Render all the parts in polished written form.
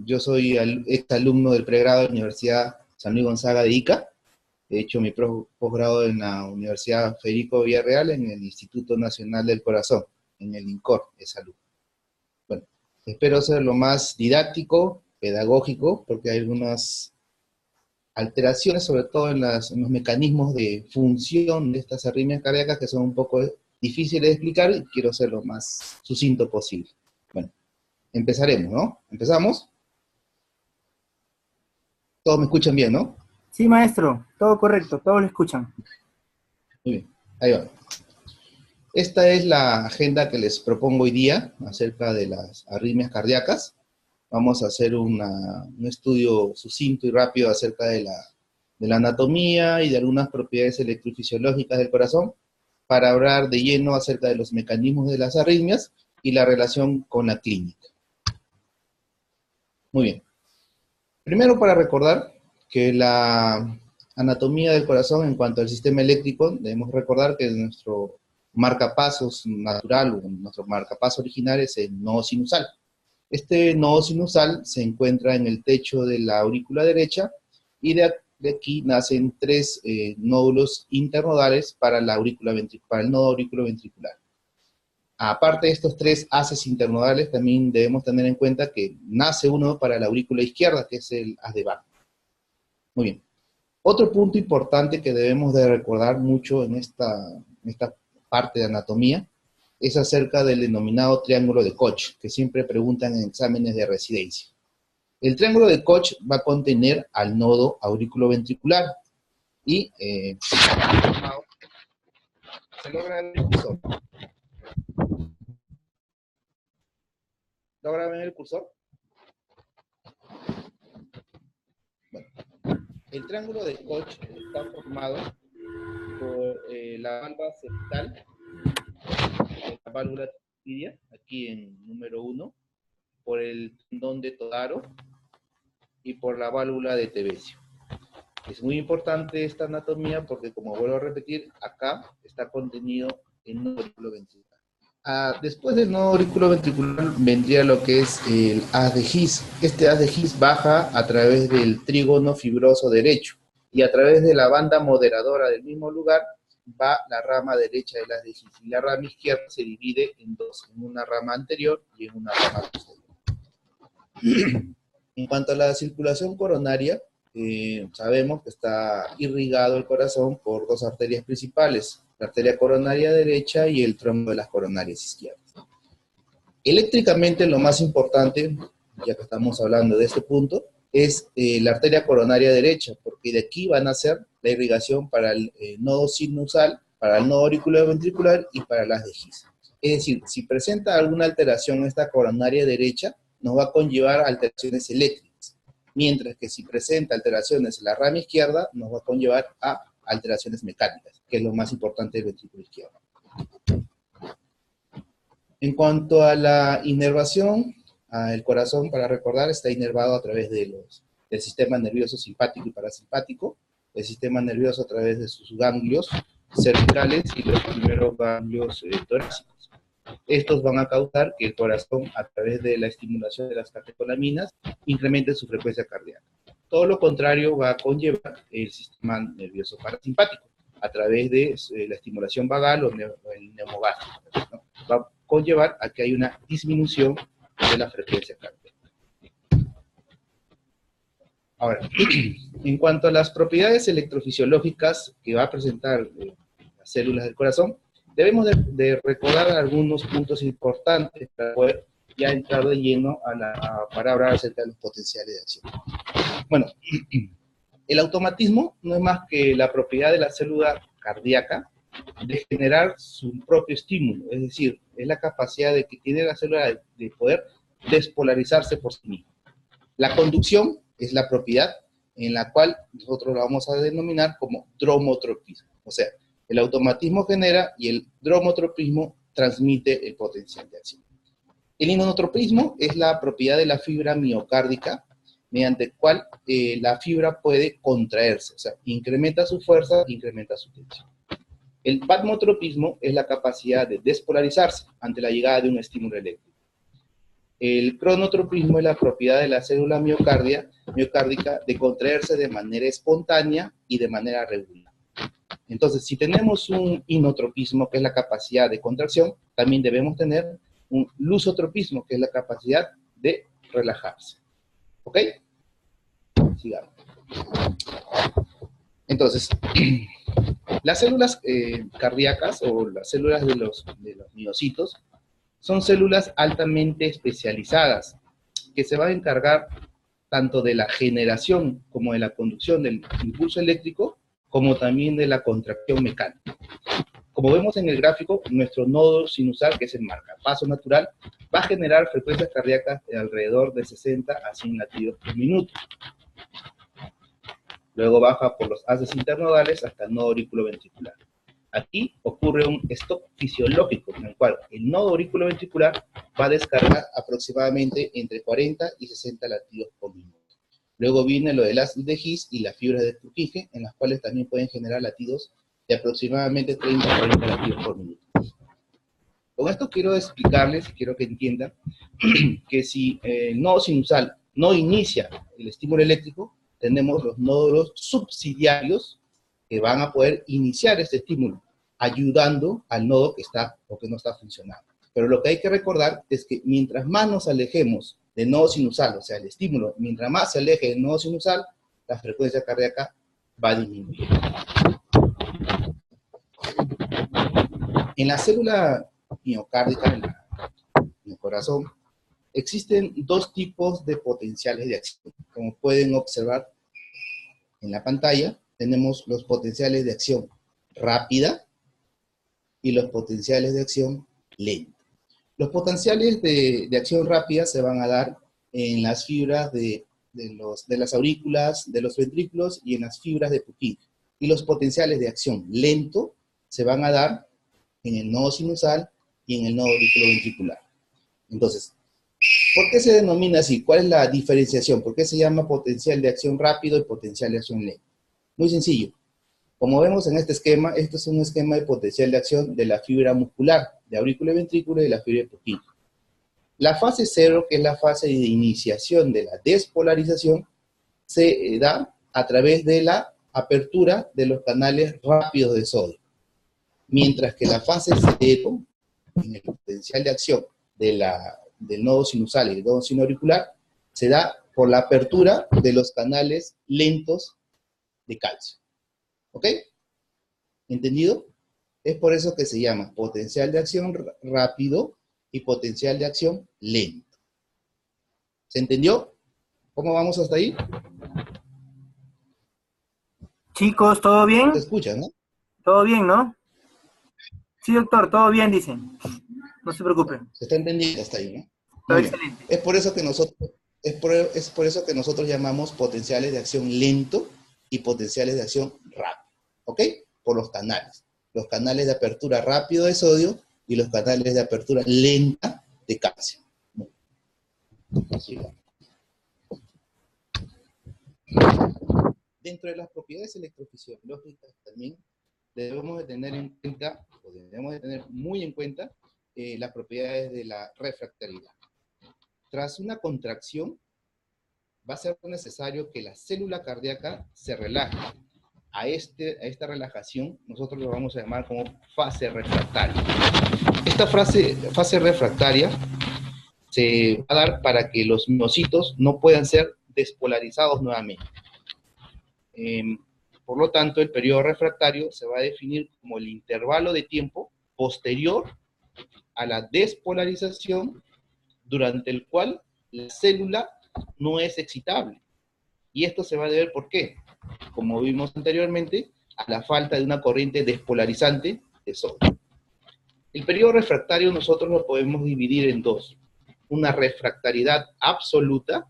Yo soy ex alumno del pregrado de la Universidad San Luis Gonzaga de Ica. He hecho mi posgrado en la Universidad Federico Villarreal en el Instituto Nacional del Corazón, en el INCOR de Salud. Bueno, espero ser lo más didáctico, pedagógico, porque hay algunas alteraciones, sobre todo en los mecanismos de función de estas arritmias cardíacas que son un poco difíciles de explicar y quiero ser lo más sucinto posible. Bueno, empezaremos, ¿no? ¿Empezamos? Todos me escuchan bien, ¿no? Sí, maestro, todo correcto, todos lo escuchan. Muy bien, ahí va. Esta es la agenda que les propongo hoy día acerca de las arritmias cardíacas. Vamos a hacer un estudio sucinto y rápido acerca de la anatomía y de algunas propiedades electrofisiológicas del corazón para hablar de lleno acerca de los mecanismos de las arritmias y la relación con la clínica. Muy bien. Primero, para recordar que la anatomía del corazón en cuanto al sistema eléctrico, debemos recordar que nuestro marcapasos natural, o nuestro marcapaso original es el nodo sinusal. Este nodo sinusal se encuentra en el techo de la aurícula derecha y de aquí nacen tres nódulos internodales para el nodo auriculoventricular. Aparte de estos tres haces internodales, también debemos tener en cuenta que nace uno para la aurícula izquierda, que es el haz de Banff. Muy bien. Otro punto importante que debemos de recordar mucho en esta parte de anatomía es acerca del denominado triángulo de Koch, que siempre preguntan en exámenes de residencia. El triángulo de Koch va a contener al nodo auriculoventricular y se logra ver el cursor. ¿Logra ver el cursor? Bueno, el triángulo de Koch está formado por la válvula septal, la válvula tibial, aquí en número 1, por el tendón de Todaro y por la válvula de Tevesio. Es muy importante esta anatomía porque, como vuelvo a repetir, acá está contenido el nodo auriculoventricular. Después del nodo auriculoventricular vendría lo que es el haz de His. Este haz de His baja a través del trígono fibroso derecho y a través de la banda moderadora del mismo lugar va la rama derecha del haz de His. Y la rama izquierda se divide en dos, en una rama anterior y en una rama posterior. En cuanto a la circulación coronaria, sabemos que está irrigado el corazón por dos arterias principales, la arteria coronaria derecha y el trombo de las coronarias izquierdas. Eléctricamente lo más importante, ya que estamos hablando de este punto, es la arteria coronaria derecha, porque de aquí van a ser la irrigación para el nodo sinusal, para el nodo auriculoventricular y para las de His. Es decir, si presenta alguna alteración en esta coronaria derecha, nos va a conllevar alteraciones eléctricas, mientras que si presenta alteraciones en la rama izquierda, nos va a conllevar a alteraciones mecánicas, que es lo más importante del ventrículo izquierdo. En cuanto a la inervación, el corazón, para recordar, está inervado a través del sistema nervioso simpático y parasimpático, el sistema nervioso a través de sus ganglios cervicales y los primeros ganglios torácicos. Estos van a causar que el corazón, a través de la estimulación de las catecolaminas, incremente su frecuencia cardíaca. Todo lo contrario va a conllevar el sistema nervioso parasimpático, a través de la estimulación vagal o el neumogástrico, ¿no? Va a conllevar a que hay una disminución de la frecuencia cardíaca. Ahora, en cuanto a las propiedades electrofisiológicas que va a presentar las células del corazón, debemos de recordar algunos puntos importantes para poder ya entrar de lleno para hablar acerca de los potenciales de acción. Bueno, el automatismo no es más que la propiedad de la célula cardíaca de generar su propio estímulo, es decir, es la capacidad de que tiene la célula de poder despolarizarse por sí misma. La conducción es la propiedad en la cual nosotros la vamos a denominar como dromotropismo, o sea, el automatismo genera y el dromotropismo transmite el potencial de acción. El inmunotropismo es la propiedad de la fibra miocárdica, mediante el cual la fibra puede contraerse, o sea, incrementa su fuerza, incrementa su tensión. El plasmotropismo es la capacidad de despolarizarse ante la llegada de un estímulo eléctrico. El cronotropismo es la propiedad de la célula miocárdica de contraerse de manera espontánea y de manera regular. Entonces, si tenemos un inotropismo, que es la capacidad de contracción, también debemos tener un lusotropismo, que es la capacidad de relajarse. ¿Ok? Sigamos. Entonces, las células cardíacas o las células de los miocitos son células altamente especializadas que se van a encargar tanto de la generación como de la conducción del impulso eléctrico, como también de la contracción mecánica. Como vemos en el gráfico, nuestro nodo sinusal, que es el marcapaso natural, va a generar frecuencias cardíacas de alrededor de 60 a 100 latidos por minuto. Luego baja por los haces internodales hasta el nodo auriculoventricular. Aquí ocurre un stop fisiológico, en el cual el nodo auriculoventricular va a descargar aproximadamente entre 40 y 60 latidos por minuto. Luego viene lo del haz de His y las fibras de Purkinje, en las cuales también pueden generar latidos de aproximadamente 30 a 40 latidos por minuto. Con esto quiero explicarles, quiero que entiendan, que si el nodo sinusal no inicia el estímulo eléctrico, tenemos los nódulos subsidiarios que van a poder iniciar este estímulo, ayudando al nodo que está o que no está funcionando. Pero lo que hay que recordar es que mientras más nos alejemos del nodo sinusal, o sea, el estímulo, mientras más se aleje del nodo sinusal, la frecuencia cardíaca va a disminuir. En la célula miocárdica, en el corazón, existen dos tipos de potenciales de acción. Como pueden observar en la pantalla, tenemos los potenciales de acción rápida y los potenciales de acción lenta. Los potenciales de acción rápida se van a dar en las fibras de las aurículas, de los ventrículos y en las fibras de Purkinje. Y los potenciales de acción lento se van a dar en el nodo sinusal y en el nodo auriculoventricular. Entonces, ¿por qué se denomina así? ¿Cuál es la diferenciación? ¿Por qué se llama potencial de acción rápido y potencial de acción lento? Muy sencillo. Como vemos en este esquema, esto es un esquema de potencial de acción de la fibra muscular, de aurícula y ventrículo y de la fibra de Purkinje. La fase 0, que es la fase de iniciación de la despolarización, se da a través de la apertura de los canales rápidos de sodio. Mientras que la fase 0, en el potencial de acción del nodo sinusal y el nodo sinoauricular, se da por la apertura de los canales lentos de calcio. ¿Ok? ¿Entendido? Es por eso que se llama potencial de acción rápido y potencial de acción lento. ¿Se entendió? ¿Cómo vamos hasta ahí? Chicos, ¿todo bien? ¿Se escucha, no? ¿Todo bien, no? Sí, doctor, todo bien, dicen. No se preocupen. Se está entendiendo hasta ahí, ¿no? Todo Muy bien. excelente. Es por eso que nosotros llamamos potenciales de acción lento y potenciales de acción rápido. ¿Ok? Por los canales. Los canales de apertura rápido de sodio y los canales de apertura lenta de calcio. Así va. Dentro de las propiedades electrofisiológicas también debemos de tener en cuenta, o debemos de tener muy en cuenta, las propiedades de la refractariedad. Tras una contracción, va a ser necesario que la célula cardíaca se relaje. A esta relajación nosotros lo vamos a llamar como fase refractaria. Esta fase refractaria se va a dar para que los miocitos no puedan ser despolarizados nuevamente. Por lo tanto, el periodo refractario se va a definir como el intervalo de tiempo posterior a la despolarización durante el cual la célula no es excitable. Y esto se va a deber, ¿por qué? Como vimos anteriormente, a la falta de una corriente despolarizante de sodio. El periodo refractario nosotros lo podemos dividir en dos. Una refractariedad absoluta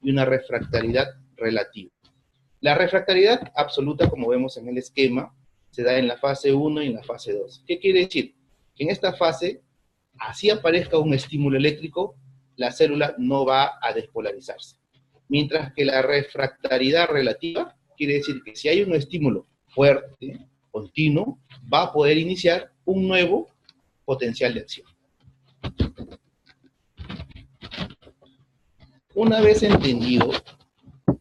y una refractariedad relativa. La refractariedad absoluta, como vemos en el esquema, se da en la fase 1 y en la fase 2. ¿Qué quiere decir? Que en esta fase, así aparezca un estímulo eléctrico, la célula no va a despolarizarse. Mientras que la refractariedad relativa quiere decir que si hay un estímulo fuerte, continuo, va a poder iniciar un nuevo potencial de acción. Una vez entendido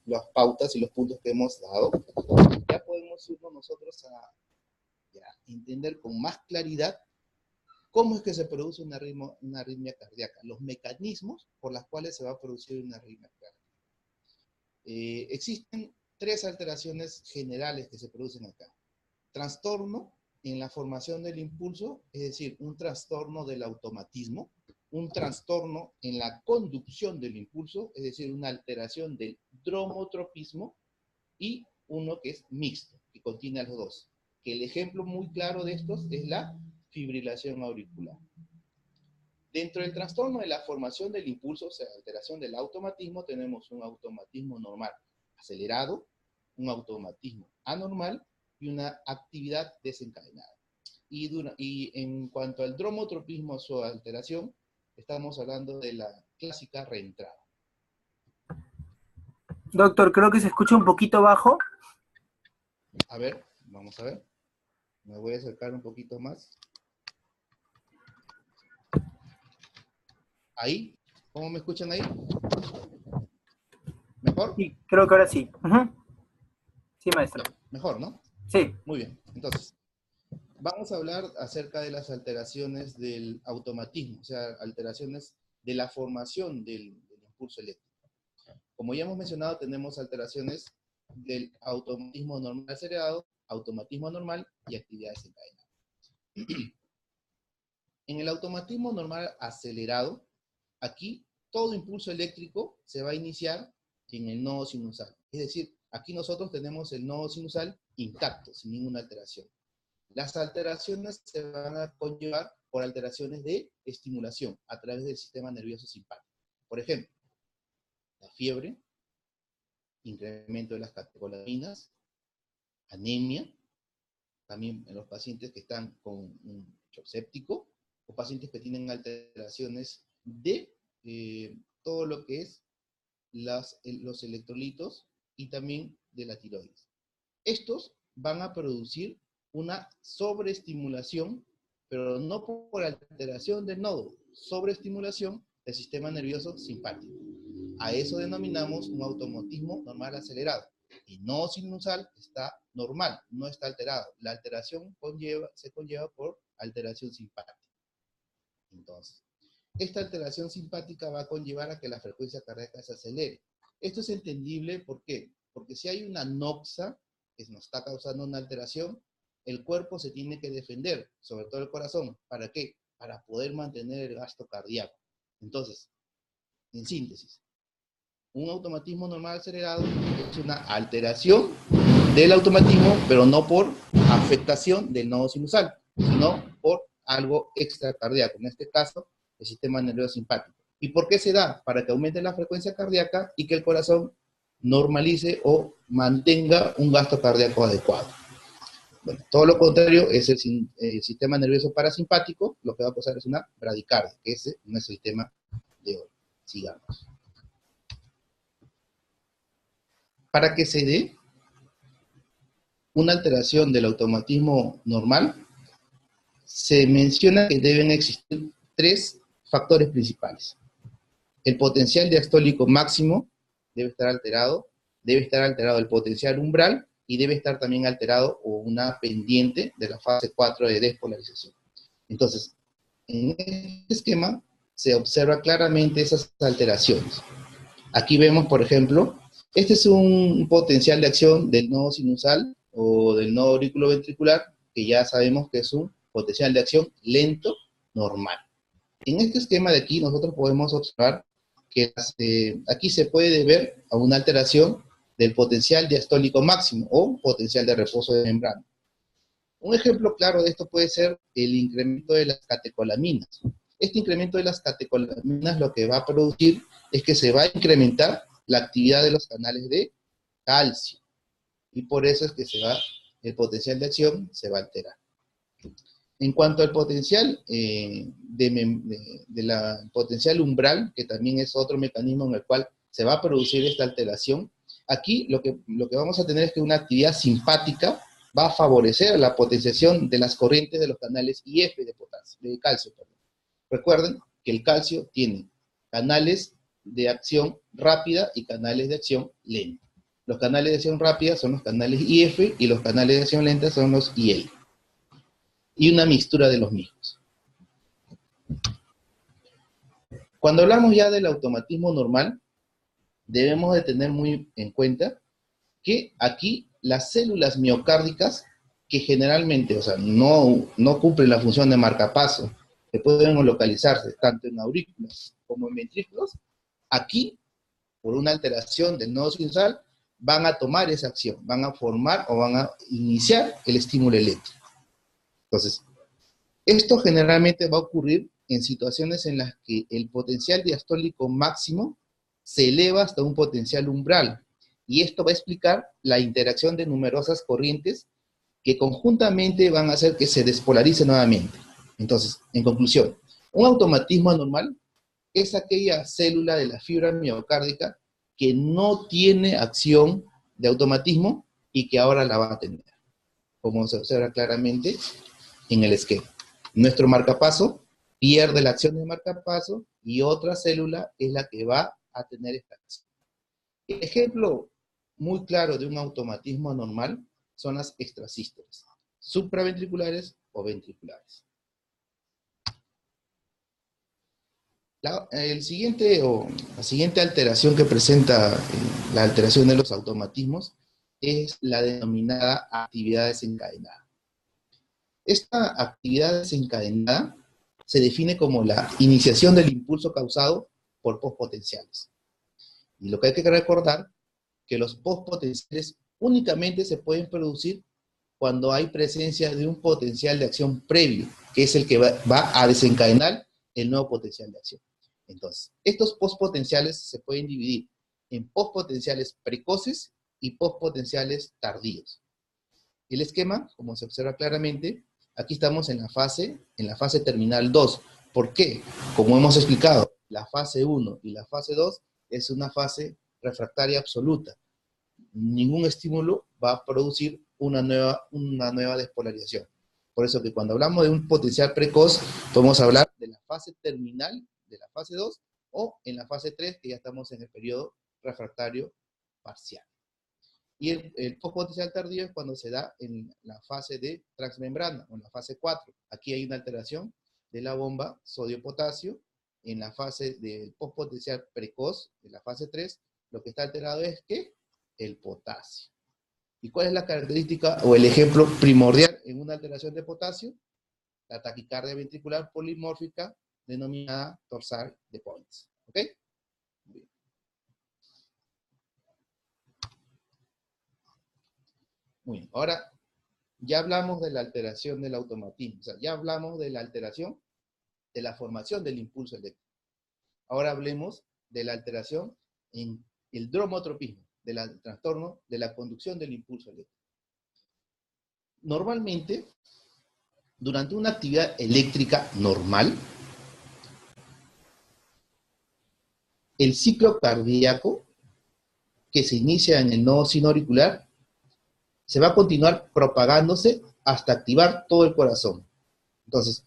las pautas y los puntos que hemos dado, ya podemos irnos nosotros a entender con más claridad cómo es que se produce una arritmia cardíaca, los mecanismos por los cuales se va a producir una arritmia cardíaca. Existen tres alteraciones generales que se producen acá. Trastorno en la formación del impulso, es decir, un trastorno del automatismo, un trastorno en la conducción del impulso, es decir, una alteración del dromotropismo, y uno que es mixto, que contiene a los dos. Que el ejemplo muy claro de estos es la fibrilación auricular. Dentro del trastorno de la formación del impulso, o sea, alteración del automatismo, tenemos un automatismo normal acelerado, un automatismo anormal y una actividad desencadenada. Y en cuanto al dromotropismo, su alteración, estamos hablando de la clásica reentrada. Doctor, creo que se escucha un poquito bajo. A ver, vamos a ver. Me voy a acercar un poquito más. Ahí, ¿cómo me escuchan ahí? ¿Mejor? Sí, creo que ahora sí. Sí, maestro. Mejor, ¿no? Sí. Muy bien. Entonces, vamos a hablar acerca de las alteraciones del automatismo, o sea, alteraciones de la formación del impulso eléctrico. Como ya hemos mencionado, tenemos alteraciones del automatismo normal acelerado, automatismo normal y actividad desencadenada. En el automatismo normal acelerado, aquí todo impulso eléctrico se va a iniciar en el nodo sinusal. Es decir, aquí nosotros tenemos el nodo sinusal intacto, sin ninguna alteración. Las alteraciones se van a conllevar por alteraciones de estimulación a través del sistema nervioso simpático. Por ejemplo, la fiebre, incremento de las catecolaminas, anemia, también en los pacientes que están con un shock séptico, o pacientes que tienen alteraciones de todo lo que es los electrolitos y también de la tiroides. Estos van a producir una sobreestimulación, pero no por alteración del nodo, sobreestimulación del sistema nervioso simpático. A eso denominamos un automatismo normal acelerado. El nodo sinusal está normal, no está alterado. La alteración se conlleva por alteración simpática. Entonces, esta alteración simpática va a conllevar a que la frecuencia cardíaca se acelere. Esto es entendible, ¿por qué? Porque si hay una noxa que nos está causando una alteración, el cuerpo se tiene que defender, sobre todo el corazón. ¿Para qué? Para poder mantener el gasto cardíaco. Entonces, en síntesis, un automatismo normal acelerado es una alteración del automatismo, pero no por afectación del nodo sinusal, sino por algo extracardíaco, en este caso, el sistema nervioso simpático. ¿Y por qué se da? Para que aumente la frecuencia cardíaca y que el corazón normalice o mantenga un gasto cardíaco adecuado. Bueno, todo lo contrario es el sistema nervioso parasimpático, lo que va a causar es una bradicardia, que ese no es el tema de hoy. Sigamos. Para que se dé una alteración del automatismo normal, se menciona que deben existir tres factores principales. El potencial diastólico máximo debe estar alterado el potencial umbral y debe estar también alterado o una pendiente de la fase 4 de despolarización. Entonces, en este esquema se observa claramente esas alteraciones. Aquí vemos, por ejemplo, este es un potencial de acción del nodo sinusal o del nodo auriculoventricular, que ya sabemos que es un potencial de acción lento, normal. En este esquema de aquí nosotros podemos observar que aquí se puede ver a una alteración del potencial diastólico máximo o potencial de reposo de membrana. Un ejemplo claro de esto puede ser el incremento de las catecolaminas. Este incremento de las catecolaminas lo que va a producir es que se va a incrementar la actividad de los canales de calcio. Y por eso es que el potencial de acción se va a alterar. En cuanto al potencial potencial umbral, que también es otro mecanismo en el cual se va a producir esta alteración, aquí lo que vamos a tener es que una actividad simpática va a favorecer la potenciación de las corrientes de los canales IF de calcio. Recuerden que el calcio tiene canales de acción rápida y canales de acción lenta. Los canales de acción rápida son los canales IF y los canales de acción lenta son los IL. Y una mixtura de los mismos. Cuando hablamos ya del automatismo normal, debemos de tener muy en cuenta que aquí las células miocárdicas, que generalmente, o sea, no cumplen la función de marcapaso, que pueden localizarse tanto en aurículas como en ventrículos, aquí, por una alteración del nodo sinusal, van a tomar esa acción, van a formar o van a iniciar el estímulo eléctrico. Entonces, esto generalmente va a ocurrir en situaciones en las que el potencial diastólico máximo se eleva hasta un potencial umbral, y esto va a explicar la interacción de numerosas corrientes que conjuntamente van a hacer que se despolarice nuevamente. Entonces, en conclusión, un automatismo anormal es aquella célula de la fibra miocárdica que no tiene acción de automatismo y que ahora la va a tener, como se observa claramente en el esquema. Nuestro marcapaso pierde la acción de marcapaso y otra célula es la que va a tener esta acción. El ejemplo muy claro de un automatismo anormal son las extrasístoles, supraventriculares o ventriculares. La siguiente alteración que presenta la alteración de los automatismos es la denominada actividad desencadenada. Esta actividad desencadenada se define como la iniciación del impulso causado por postpotenciales. Y lo que hay que recordar, que los postpotenciales únicamente se pueden producir cuando hay presencia de un potencial de acción previo, que es el que va a desencadenar el nuevo potencial de acción. Entonces, estos postpotenciales se pueden dividir en postpotenciales precoces y postpotenciales tardíos. El esquema, como se observa claramente, aquí estamos en la fase terminal 2. ¿Por qué? Como hemos explicado, la fase 1 y la fase 2 es una fase refractaria absoluta. Ningún estímulo va a producir una nueva despolarización. Por eso que cuando hablamos de un potencial precoz, podemos hablar de la fase terminal de la fase 2 o en la fase 3, que ya estamos en el periodo refractario parcial. Y el postpotencial tardío es cuando se da en la fase de transmembrana, o en la fase 4. Aquí hay una alteración de la bomba sodio-potasio. En la fase del postpotencial precoz, en la fase 3, lo que está alterado es ¿qué? El potasio. ¿Y cuál es la característica o el ejemplo primordial en una alteración de potasio? La taquicardia ventricular polimórfica denominada torsal de Points. ¿Ok? Bien. Muy bien. Ahora, ya hablamos de la alteración del automatismo. O sea, ya hablamos de la alteración de la formación del impulso eléctrico. Ahora hablemos de la alteración en el dromotropismo, del trastorno de la conducción del impulso eléctrico. Normalmente, durante una actividad eléctrica normal, el ciclo cardíaco que se inicia en el nodo sinoauricular se va a continuar propagándose hasta activar todo el corazón. Entonces,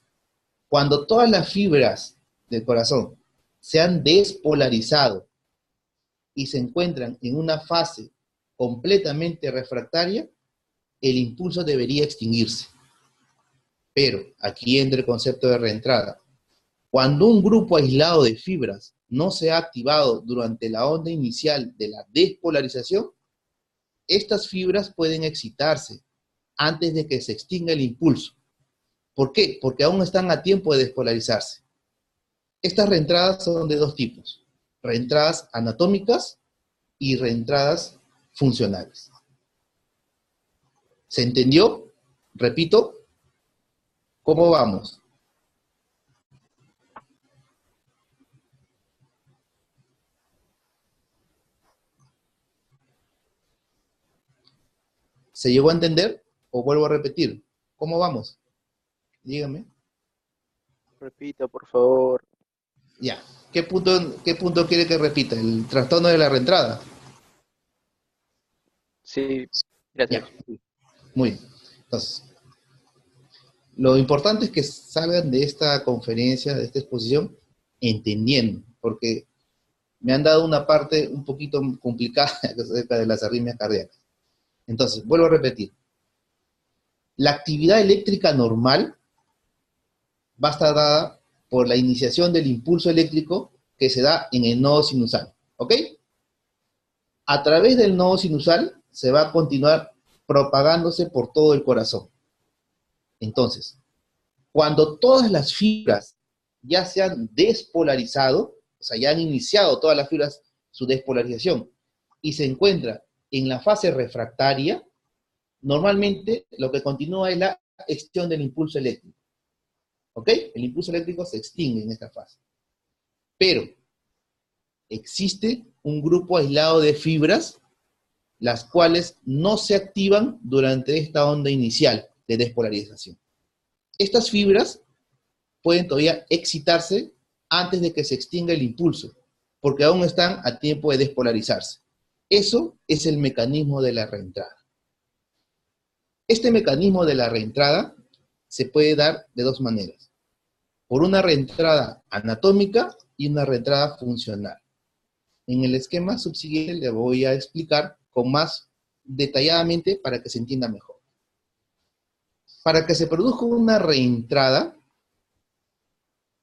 cuando todas las fibras del corazón se han despolarizado y se encuentran en una fase completamente refractaria, el impulso debería extinguirse. Pero aquí entra el concepto de reentrada. Cuando un grupo aislado de fibras no se ha activado durante la onda inicial de la despolarización, estas fibras pueden excitarse antes de que se extinga el impulso. ¿Por qué? Porque aún están a tiempo de despolarizarse. Estas reentradas son de dos tipos: reentradas anatómicas y reentradas funcionales. ¿Se entendió? Repito, ¿cómo vamos? ¿Se llegó a entender? ¿O vuelvo a repetir? ¿Cómo vamos? Dígame. Repita, por favor. Ya. ¿Qué punto quiere que repita? ¿El trastorno de la reentrada? Sí, Ya. gracias. Muy bien. Entonces, lo importante es que salgan de esta conferencia, de esta exposición, entendiendo, porque me han dado una parte un poquito complicada acerca de las arritmias cardíacas. Entonces, vuelvo a repetir. La actividad eléctrica normal va a estar dada por la iniciación del impulso eléctrico que se da en el nodo sinusal, ¿ok? A través del nodo sinusal se va a continuar propagándose por todo el corazón. Entonces, cuando todas las fibras ya se han despolarizado, o sea, ya han iniciado todas las fibras su despolarización, y se encuentra en la fase refractaria, normalmente lo que continúa es la extinción del impulso eléctrico. ¿Ok? El impulso eléctrico se extingue en esta fase. Pero existe un grupo aislado de fibras, las cuales no se activan durante esta onda inicial de despolarización. Estas fibras pueden todavía excitarse antes de que se extinga el impulso, porque aún están a tiempo de despolarizarse. Eso es el mecanismo de la reentrada. Este mecanismo de la reentrada se puede dar de dos maneras. Por una reentrada anatómica y una reentrada funcional. En el esquema subsiguiente le voy a explicar con más detalladamente para que se entienda mejor. Para que se produzca una reentrada,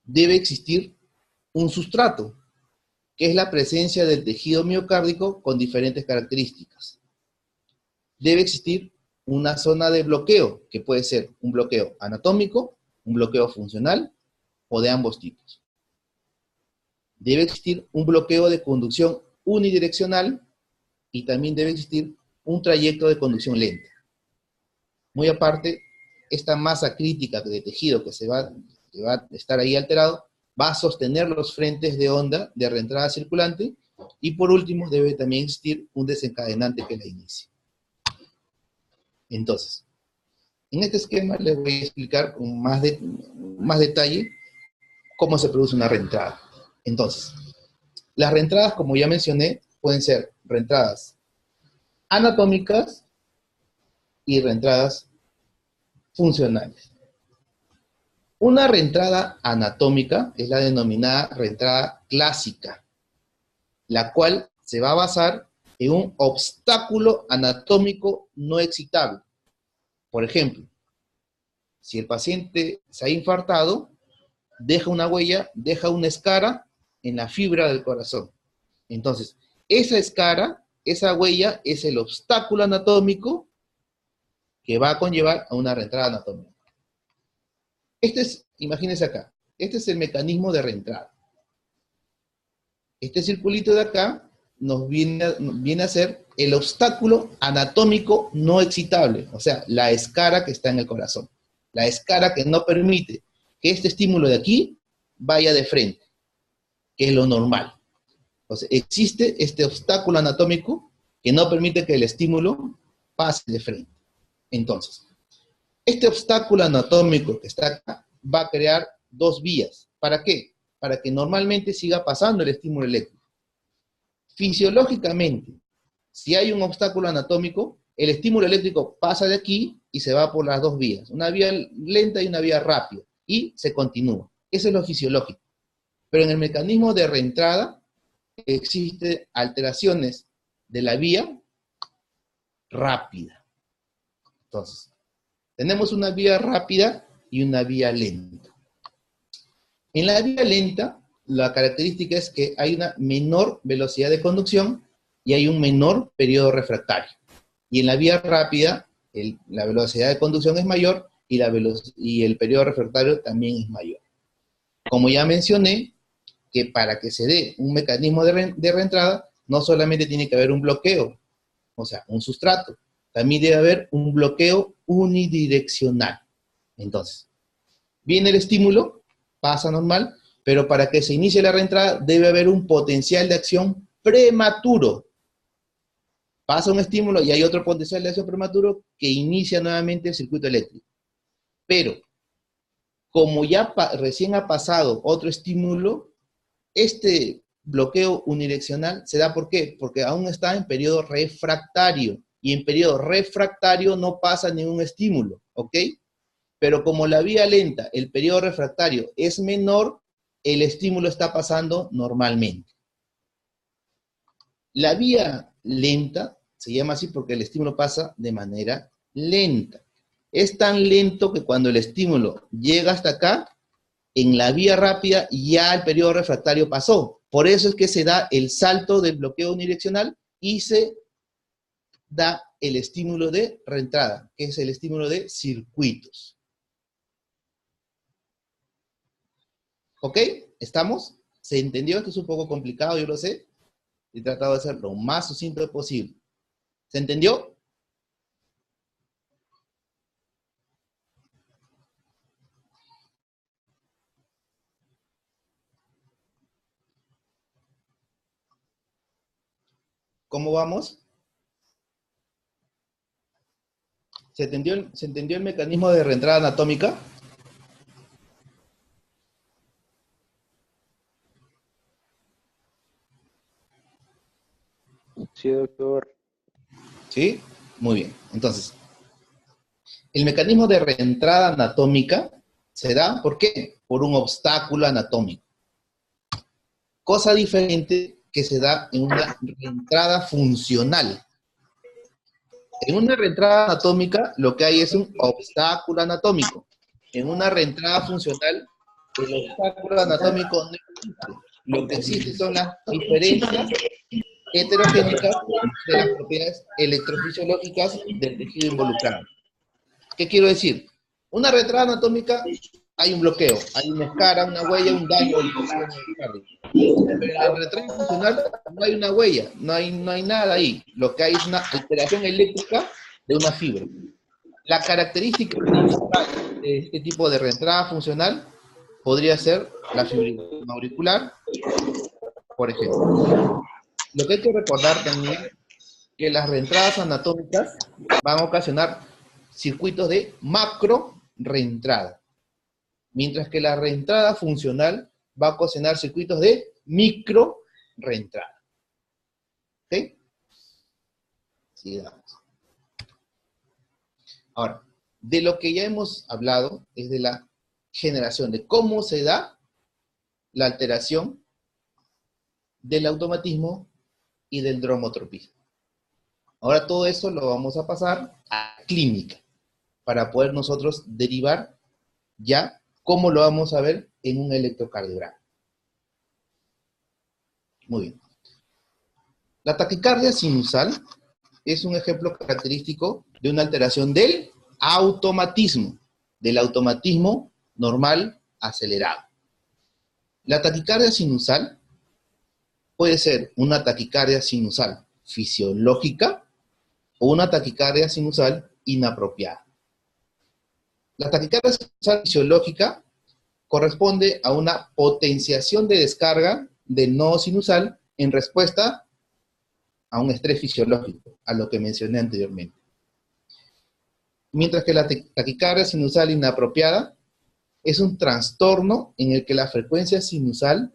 debe existir un sustrato, que es la presencia del tejido miocárdico con diferentes características. Debe existir una zona de bloqueo, que puede ser un bloqueo anatómico, un bloqueo funcional, o de ambos tipos. Debe existir un bloqueo de conducción unidireccional y también debe existir un trayecto de conducción lenta. Muy aparte, esta masa crítica de tejido que va a estar ahí alterado va a sostener los frentes de onda de reentrada circulante y por último debe también existir un desencadenante que la inicie. Entonces, en este esquema les voy a explicar con más detalle cómo se produce una reentrada. Entonces, las reentradas, como ya mencioné, pueden ser reentradas anatómicas y reentradas funcionales. Una reentrada anatómica es la denominada reentrada clásica, la cual se va a basar en un obstáculo anatómico no excitable. Por ejemplo, si el paciente se ha infartado, deja una huella, deja una escara en la fibra del corazón. Entonces, esa escara, esa huella, es el obstáculo anatómico que va a conllevar a una reentrada anatómica. Imagínense acá, este es el mecanismo de reentrada. Este circulito de acá nos viene a ser el obstáculo anatómico no excitable, o sea, la escara que está en el corazón. La escara que no permite que este estímulo de aquí vaya de frente, que es lo normal. Entonces, existe este obstáculo anatómico que no permite que el estímulo pase de frente. Entonces, este obstáculo anatómico que está acá va a crear dos vías. ¿Para qué? Para que normalmente siga pasando el estímulo eléctrico. Fisiológicamente, si hay un obstáculo anatómico, el estímulo eléctrico pasa de aquí y se va por las dos vías. Una vía lenta y una vía rápida. Y se continúa. Eso es lo fisiológico. Pero en el mecanismo de reentrada existen alteraciones de la vía rápida. Entonces, tenemos una vía rápida y una vía lenta. En la vía lenta, la característica es que hay una menor velocidad de conducción y hay un menor periodo refractario. Y en la vía rápida, la velocidad de conducción es mayor y el periodo refractario también es mayor. Como ya mencioné, que para que se dé un mecanismo de reentrada, no solamente tiene que haber un bloqueo, o sea, un sustrato, también debe haber un bloqueo unidireccional. Entonces, viene el estímulo, pasa normal, pero para que se inicie la reentrada debe haber un potencial de acción prematuro. Pasa un estímulo y hay otro potencial de acción prematuro que inicia nuevamente el circuito eléctrico. Pero, como ya recién ha pasado otro estímulo, este bloqueo unidireccional se da ¿por qué? Porque aún está en periodo refractario. Y en periodo refractario no pasa ningún estímulo, ¿ok? Pero como la vía lenta, el periodo refractario es menor, el estímulo está pasando normalmente. La vía lenta se llama así porque el estímulo pasa de manera lenta. Es tan lento que cuando el estímulo llega hasta acá, en la vía rápida ya el periodo refractario pasó. Por eso es que se da el salto del bloqueo unidireccional y se da el estímulo de reentrada, que es el estímulo de circuitos. ¿Ok? ¿Estamos? ¿Se entendió? Esto es un poco complicado, yo lo sé. He tratado de ser lo más sucinto posible. ¿Se entendió? ¿Cómo vamos? ¿Se entendió el mecanismo de reentrada anatómica? Sí, doctor. ¿Sí? Muy bien. Entonces, el mecanismo de reentrada anatómica se da, ¿por qué? Por un obstáculo anatómico. Cosa diferente que se da en una reentrada funcional. En una reentrada anatómica, lo que hay es un obstáculo anatómico. En una reentrada funcional, el obstáculo anatómico no existe. Lo que existe son las diferencias heterogénicas de las propiedades electrofisiológicas del tejido involucrado. ¿Qué quiero decir? Una reentrada anatómica, hay un bloqueo, hay una escara, una huella, un daño del tejido miocardio. Pero en la reentrada funcional no hay una huella, no hay nada ahí. Lo que hay es una alteración eléctrica de una fibra. La característica principal de este tipo de reentrada funcional podría ser la fibrilación auricular, por ejemplo. Lo que hay que recordar también es que las reentradas anatómicas van a ocasionar circuitos de macro reentrada, mientras que la reentrada funcional va a ocasionar circuitos de micro reentrada. ¿Ok? Sigamos. Ahora, de lo que ya hemos hablado es de la generación, de cómo se da la alteración del automatismo y del dromotropismo. Ahora todo eso lo vamos a pasar a clínica, para poder nosotros derivar ya cómo lo vamos a ver en un electrocardiograma. Muy bien. La taquicardia sinusal es un ejemplo característico de una alteración del automatismo normal acelerado. La taquicardia sinusal puede ser una taquicardia sinusal fisiológica o una taquicardia sinusal inapropiada. La taquicardia sinusal fisiológica corresponde a una potenciación de descarga del nodo sinusal en respuesta a un estrés fisiológico, a lo que mencioné anteriormente. Mientras que la taquicardia sinusal inapropiada es un trastorno en el que la frecuencia sinusal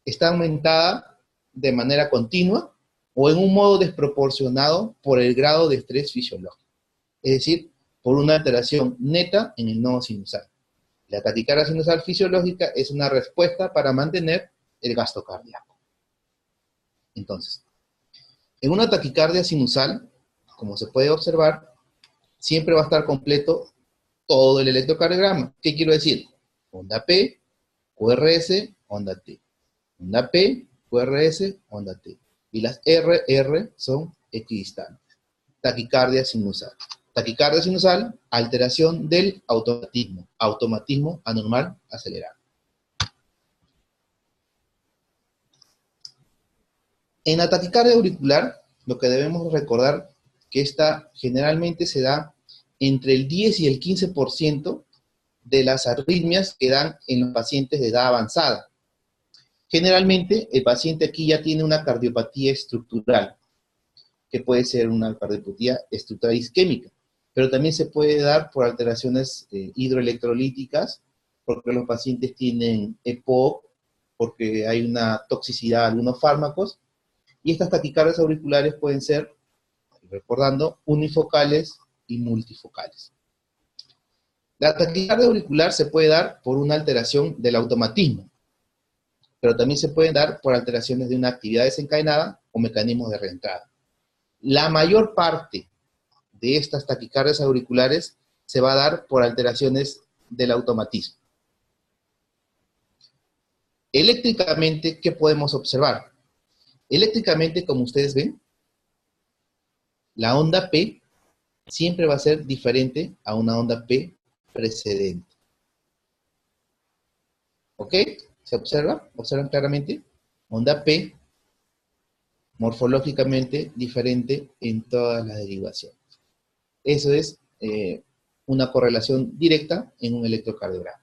está aumentada de manera continua o en un modo desproporcionado por el grado de estrés fisiológico. Es decir, por una alteración neta en el nodo sinusal. La taquicardia sinusal fisiológica es una respuesta para mantener el gasto cardíaco. Entonces, en una taquicardia sinusal, como se puede observar, siempre va a estar completo todo el electrocardiograma. ¿Qué quiero decir? Onda P, QRS, onda T. Onda P, QRS, onda T. Y las RR son equidistantes. Taquicardia sinusal. Taquicardia sinusal, alteración del automatismo anormal acelerado. En la taquicardia auricular, lo que debemos recordar que esta generalmente se da entre el 10 y el 15% de las arritmias que dan en los pacientes de edad avanzada. Generalmente, el paciente aquí ya tiene una cardiopatía estructural, que puede ser una cardiopatía estructural isquémica, pero también se puede dar por alteraciones hidroelectrolíticas, porque los pacientes tienen EPOC, porque hay una toxicidad de algunos fármacos, y estas taquicardias auriculares pueden ser, recordando, unifocales y multifocales. La taquicardia auricular se puede dar por una alteración del automatismo. pero también se pueden dar por alteraciones de una actividad desencadenada o mecanismos de reentrada. La mayor parte de estas taquicardias auriculares se va a dar por alteraciones del automatismo. Eléctricamente, ¿qué podemos observar? Eléctricamente, como ustedes ven, la onda P siempre va a ser diferente a una onda P precedente. ¿Ok? ¿Se observa? ¿Observan claramente? Onda P, morfológicamente diferente en todas las derivaciones. Eso es una correlación directa en un electrocardiograma.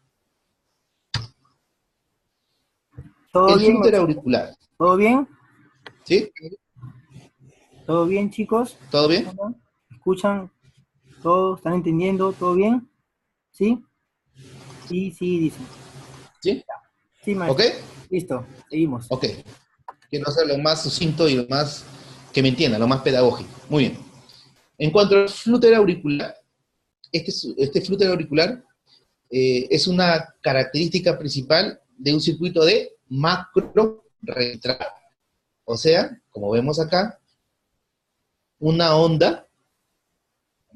¿Todo El bien, flúter muchachos? auricular. ¿Todo bien? ¿Sí? ¿Todo bien, chicos? ¿Todo bien? ¿Escuchan? ¿Todo? ¿Están entendiendo? ¿Todo bien? ¿Sí? Sí, sí, dicen. ¿Sí? Sí, ¿Ok? maestro. Listo, seguimos. Ok. Quiero ser lo más sucinto y lo más que me entienda, lo más pedagógico. Muy bien. En cuanto al flúter auricular, este flúter auricular es una característica principal de un circuito de macro reentrada. O sea, como vemos acá, una onda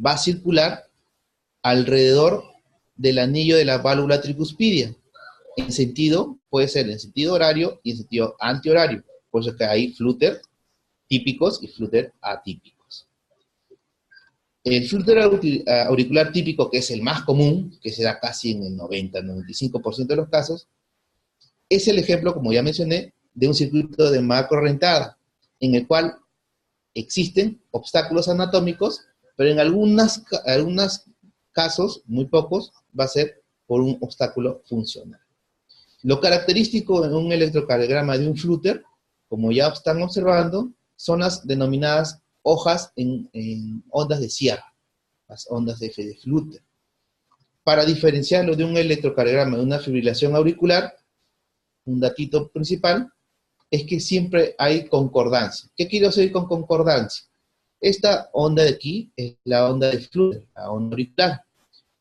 va a circular alrededor del anillo de la válvula tricuspidia. En sentido, puede ser en sentido horario y en sentido antihorario. Por eso es que hay flúter típicos y flúter atípicos. El flúter auricular típico, que es el más común, que se da casi en el 90-95% de los casos, es el ejemplo, como ya mencioné, de un circuito de macro reentrada, en el cual existen obstáculos anatómicos, pero en algunos casos, muy pocos, va a ser por un obstáculo funcional. Lo característico en un electrocardiograma de un flúter, como ya están observando, son las denominadas hojas en ondas de Sierra, las ondas de flúter. Para diferenciarlo de un electrocardiograma de una fibrilación auricular, un datito principal es que siempre hay concordancia. ¿Qué quiero decir con concordancia? Esta onda de aquí es la onda de flúter, la onda auricular.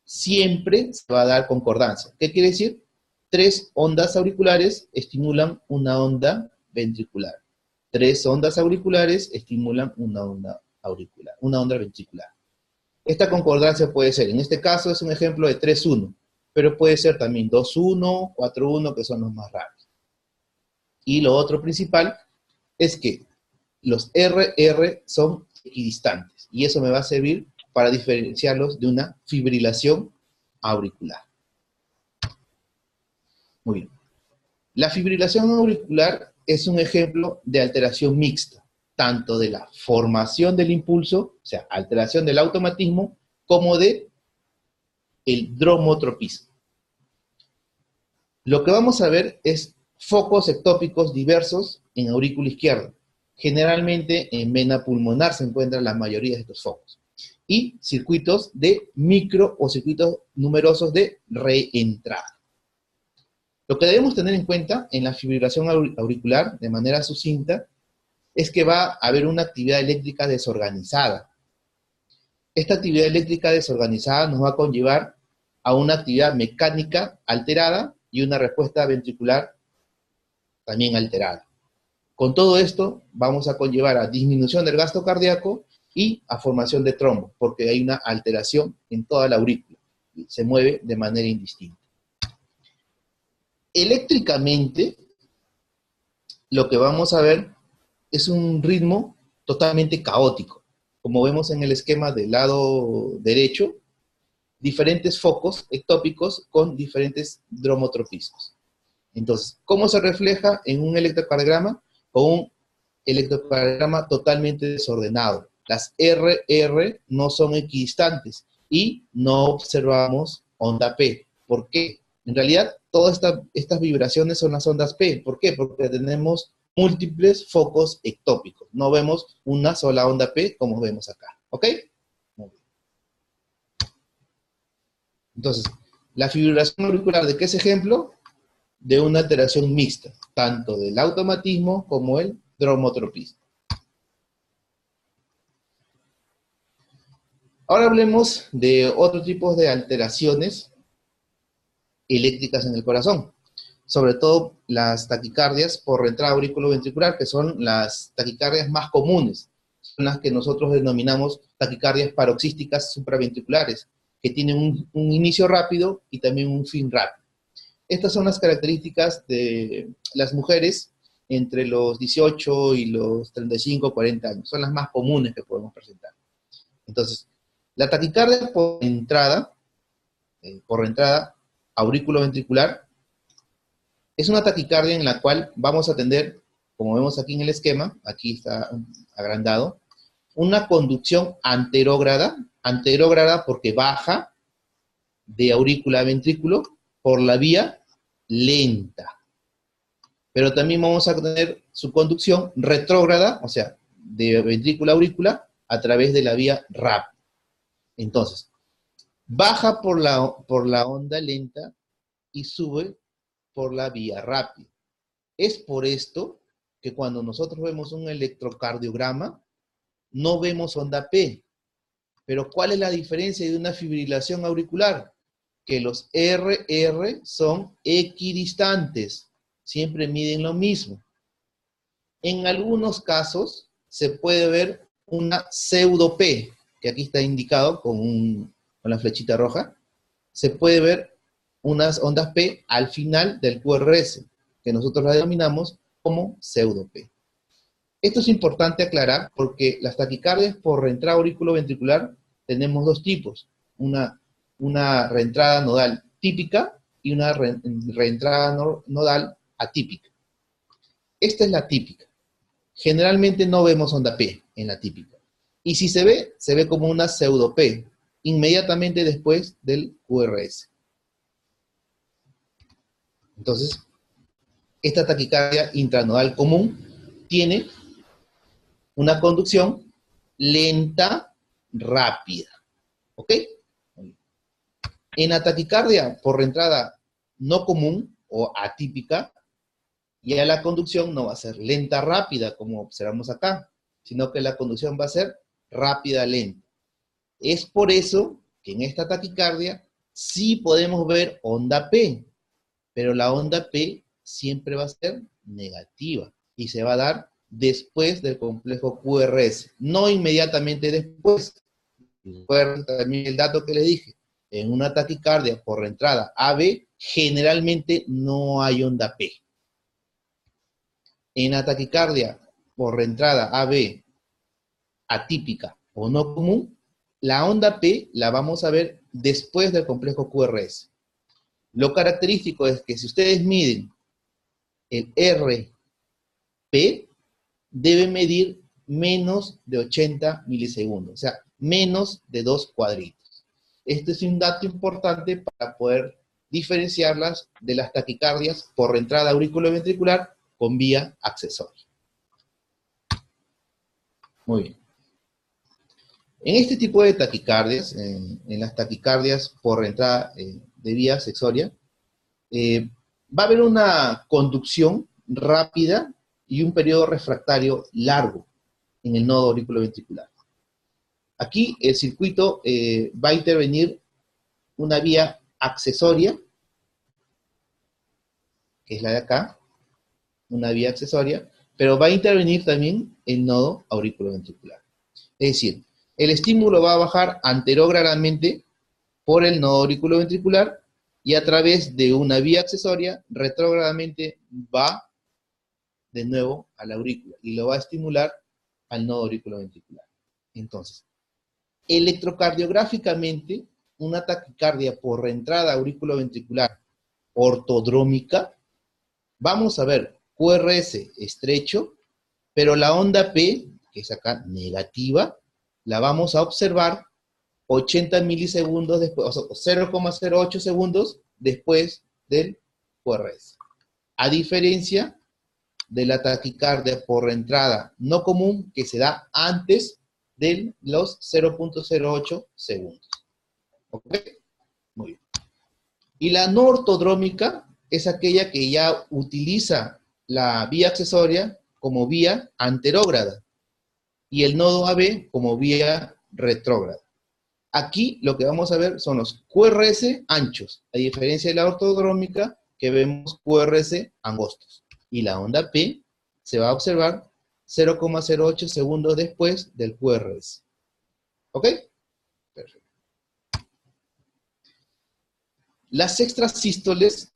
Siempre se va a dar concordancia. ¿Qué quiere decir? 3 ondas auriculares estimulan una onda ventricular. 3 ondas auriculares estimulan una onda auricular, una onda ventricular. Esta concordancia puede ser, en este caso es un ejemplo de 3-1, pero puede ser también 2-1, 4-1, que son los más raros. Y lo otro principal es que los RR son equidistantes, y eso me va a servir para diferenciarlos de una fibrilación auricular. Muy bien. La fibrilación auricular es un ejemplo de alteración mixta, tanto de la formación del impulso, o sea, alteración del automatismo, como de el dromotropismo. Lo que vamos a ver es focos ectópicos diversos en aurícula izquierda. Generalmente en vena pulmonar se encuentran la mayoría de estos focos. Y circuitos de micro o circuitos numerosos de reentrada. Lo que debemos tener en cuenta en la fibrilación auricular, de manera sucinta, es que va a haber una actividad eléctrica desorganizada. Esta actividad eléctrica desorganizada nos va a conllevar a una actividad mecánica alterada y una respuesta ventricular también alterada. Con todo esto, vamos a conllevar a disminución del gasto cardíaco y a formación de trombo, porque hay una alteración en toda la aurícula. Se mueve de manera indistinta. Eléctricamente, lo que vamos a ver es un ritmo totalmente caótico. Como vemos en el esquema del lado derecho, diferentes focos ectópicos con diferentes dromotropismos. Entonces, ¿cómo se refleja en un electrocardiograma? Con un electrocardiograma totalmente desordenado. Las RR no son equidistantes y no observamos onda P. ¿Por qué? En realidad, todas estas vibraciones son las ondas P. ¿Por qué? Porque tenemos múltiples focos ectópicos. No vemos una sola onda P como vemos acá. ¿Ok? Muy bien. Entonces, la fibrilación auricular, ¿de qué es ejemplo? De una alteración mixta, tanto del automatismo como el dromotropismo. Ahora hablemos de otro tipo de alteraciones eléctricas en el corazón. sobre todo las taquicardias por reentrada auriculoventricular, que son las taquicardias más comunes, son las que nosotros denominamos taquicardias paroxísticas supraventriculares, que tienen un inicio rápido y también un fin rápido. Estas son las características de las mujeres entre los 18 y los 35, 40 años. Son las más comunes que podemos presentar. Entonces, la taquicardia por reentrada auriculoventricular, es una taquicardia en la cual vamos a tener, como vemos aquí en el esquema, aquí está agrandado, una conducción anterógrada porque baja de aurícula a ventrículo por la vía lenta. Pero también vamos a tener su conducción retrógrada, o sea, de ventrículo a aurícula, a través de la vía rápida. Entonces, baja por la onda lenta y sube por la vía rápida. Es por esto que cuando nosotros vemos un electrocardiograma, no vemos onda P. Pero ¿cuál es la diferencia de una fibrilación auricular? Que los RR son equidistantes, siempre miden lo mismo. En algunos casos se puede ver una pseudo P, que aquí está indicado con la flechita roja. Se puede ver unas ondas P al final del QRS, que nosotros la denominamos como pseudo P. Esto es importante aclarar porque las taquicardias por reentrada auriculoventricular tenemos dos tipos, una reentrada nodal típica y una reentrada nodal atípica. Esta es la típica. Generalmente no vemos onda P en la típica. Y si se ve como una pseudo P, inmediatamente después del QRS. Entonces, esta taquicardia intranodal común tiene una conducción lenta, rápida. ¿Ok? En la taquicardia por reentrada no común o atípica, ya la conducción no va a ser lenta, rápida, como observamos acá, sino que la conducción va a ser rápida, lenta. Es por eso que en esta taquicardia sí podemos ver onda P, pero la onda P siempre va a ser negativa y se va a dar después del complejo QRS, no inmediatamente después. Recuerden también el dato que les dije, en una taquicardia por reentrada AB generalmente no hay onda P. En la taquicardia por reentrada AB atípica o no común, la onda P la vamos a ver después del complejo QRS. Lo característico es que si ustedes miden el RP, debe medir menos de 80 milisegundos, o sea, menos de 2 cuadritos. Este es un dato importante para poder diferenciarlas de las taquicardias por reentrada auriculoventricular con vía accesoria. Muy bien. En este tipo de taquicardias, en las taquicardias por reentrada de vía accesoria, va a haber una conducción rápida y un periodo refractario largo en el nodo auriculoventricular. Aquí el circuito va a intervenir una vía accesoria, que es la de acá, una vía accesoria, pero va a intervenir también el nodo auriculoventricular. Es decir, el estímulo va a bajar anterógradamente por el nodo auriculoventricular y a través de una vía accesoria, retrógradamente va de nuevo a la aurícula y lo va a estimular al nodo auriculoventricular. Entonces, electrocardiográficamente, una taquicardia por reentrada auriculoventricular ortodrómica, vamos a ver QRS estrecho, pero la onda P, que es acá negativa, la vamos a observar 80 milisegundos después, o sea, 0,08 segundos después del QRS. A diferencia de la taquicardia por reentrada no común, que se da antes de los 0,08 segundos. ¿Ok? Muy bien. Y la no ortodrómica es aquella que ya utiliza la vía accesoria como vía anterógrada y el nodo AB como vía retrógrada. Aquí lo que vamos a ver son los QRS anchos, a diferencia de la ortodrómica, que vemos QRS angostos. Y la onda P se va a observar 0,08 segundos después del QRS. ¿Ok? Perfecto. Las extrasístoles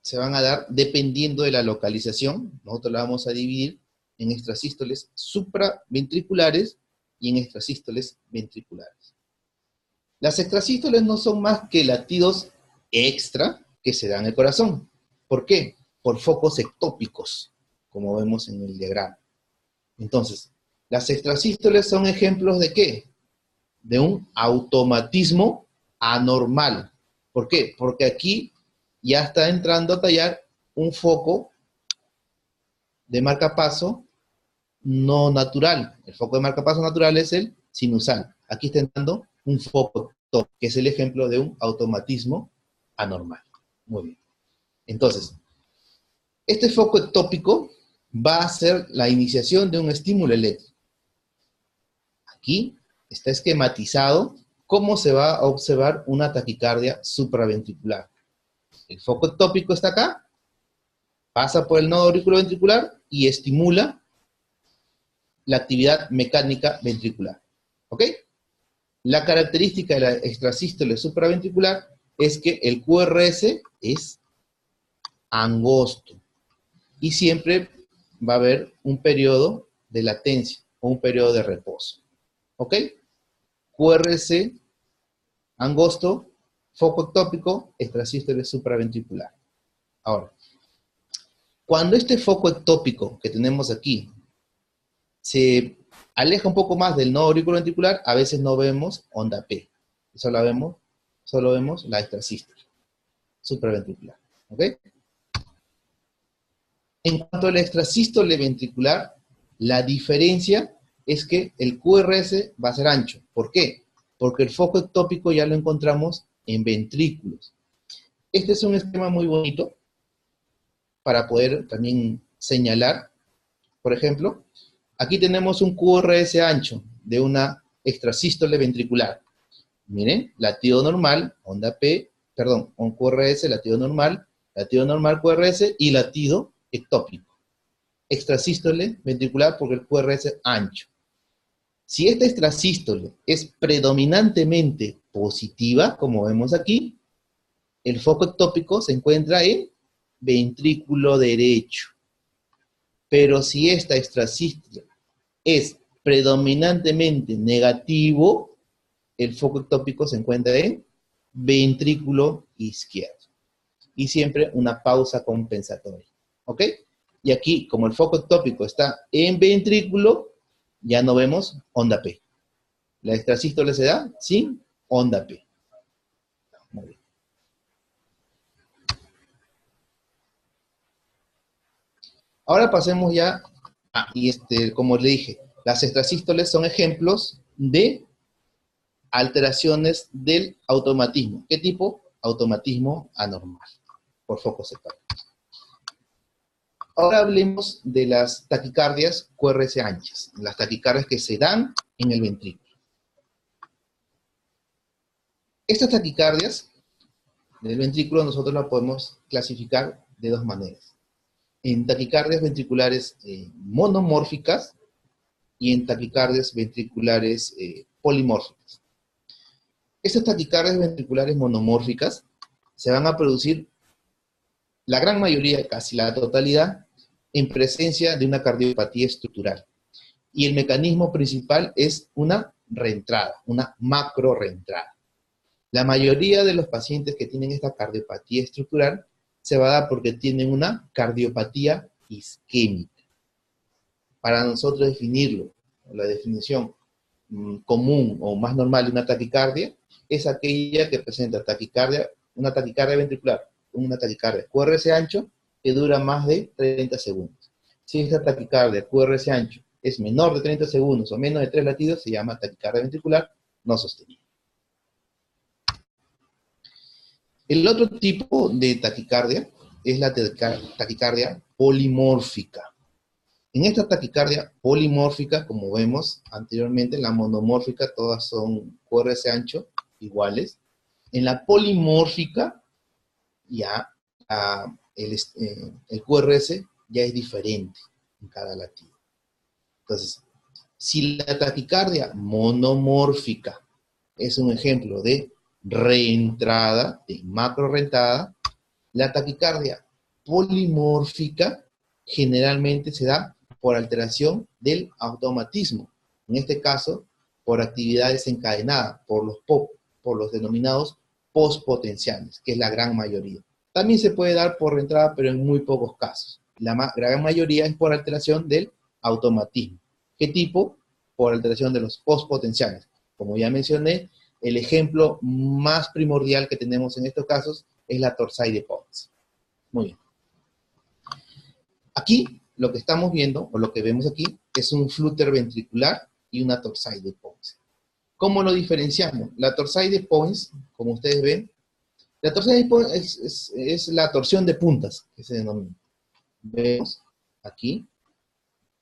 se van a dar dependiendo de la localización. Nosotros la vamos a dividir en extrasístoles supraventriculares y en extrasístoles ventriculares. Las extrasístoles no son más que latidos extra que se dan en el corazón. ¿Por qué? Por focos ectópicos, como vemos en el diagrama. Entonces, las extrasístoles son ejemplos ¿de qué? De un automatismo anormal. ¿Por qué? Porque aquí ya está entrando a tallar un foco de marcapaso no natural. El foco de marcapaso natural es el sinusal. Aquí está entrando un foco ectópico, que es el ejemplo de un automatismo anormal. Muy bien. Entonces, este foco ectópico va a ser la iniciación de un estímulo eléctrico. Aquí está esquematizado cómo se va a observar una taquicardia supraventricular. El foco ectópico está acá, pasa por el nodo auriculoventricular y estimula la actividad mecánica ventricular. ¿Ok? La característica de la extrasístole supraventricular es que el QRS es angosto y siempre va a haber un periodo de latencia o un periodo de reposo. ¿Ok? QRS angosto, foco ectópico, extrasístole supraventricular. Ahora, cuando este foco ectópico que tenemos aquí se aleja un poco más del nodo auriculoventricular, a veces no vemos onda P. Solo vemos la extrasístole supraventricular. ¿Ok? En cuanto a la extrasístole ventricular, la diferencia es que el QRS va a ser ancho. ¿Por qué? Porque el foco ectópico ya lo encontramos en ventrículos. Este es un esquema muy bonito para poder también señalar. Por ejemplo, aquí tenemos un QRS ancho de una extrasístole ventricular. Miren, latido normal, onda P, perdón, un QRS, latido normal QRS y latido ectópico. Extrasístole ventricular porque el QRS es ancho. Si esta extrasístole es predominantemente positiva, como vemos aquí, el foco ectópico se encuentra en ventrículo derecho. Pero si esta extrasístole es predominantemente negativo, el foco ectópico se encuentra en ventrículo izquierdo. Y siempre una pausa compensatoria. ¿Ok? Y aquí, como el foco ectópico está en ventrículo, ya no vemos onda P. La extrasístole se da sin onda P. Muy bien. Ahora pasemos ya como le dije, las extrasístoles son ejemplos de alteraciones del automatismo. ¿Qué tipo? Automatismo anormal, por focos ectópicos. Ahora hablemos de las taquicardias QRS anchas, las taquicardias que se dan en el ventrículo. Estas taquicardias del ventrículo nosotros las podemos clasificar de dos maneras. En taquicardias ventriculares monomórficas y en taquicardias ventriculares polimórficas. Estas taquicardias ventriculares monomórficas se van a producir, la gran mayoría, casi la totalidad, en presencia de una cardiopatía estructural. Y el mecanismo principal es una reentrada, una macro reentrada. La mayoría de los pacientes que tienen esta cardiopatía estructural se va a dar porque tienen una cardiopatía isquémica. Para nosotros definirlo, la definición común o más normal de una taquicardia es aquella que presenta taquicardia, una taquicardia ventricular, una taquicardia QRS ancho que dura más de 30 segundos. Si esta taquicardia QRS ancho es menor de 30 segundos o menos de 3 latidos, se llama taquicardia ventricular no sostenida. El otro tipo de taquicardia es la taquicardia polimórfica. En esta taquicardia polimórfica, como vemos anteriormente, en la monomórfica todas son QRS ancho iguales. En la polimórfica, ya el QRS ya es diferente en cada latido. Entonces, si la taquicardia monomórfica es un ejemplo de reentrada, de macro reentrada, la taquicardia polimórfica generalmente se da por alteración del automatismo. En este caso, por actividad desencadenada, por los denominados postpotenciales, que es la gran mayoría. También se puede dar por reentrada, pero en muy pocos casos. La gran mayoría es por alteración del automatismo. ¿Qué tipo? Por alteración de los postpotenciales. Como ya mencioné, el ejemplo más primordial que tenemos en estos casos es la torsade de Pons. Muy bien. Aquí lo que estamos viendo, o lo que vemos aquí, es un flúter ventricular y una torsade de Pons. ¿Cómo lo diferenciamos? La torsade de Pons, como ustedes ven, la torsade de Pons es la torsión de puntas, que se denomina. Vemos aquí,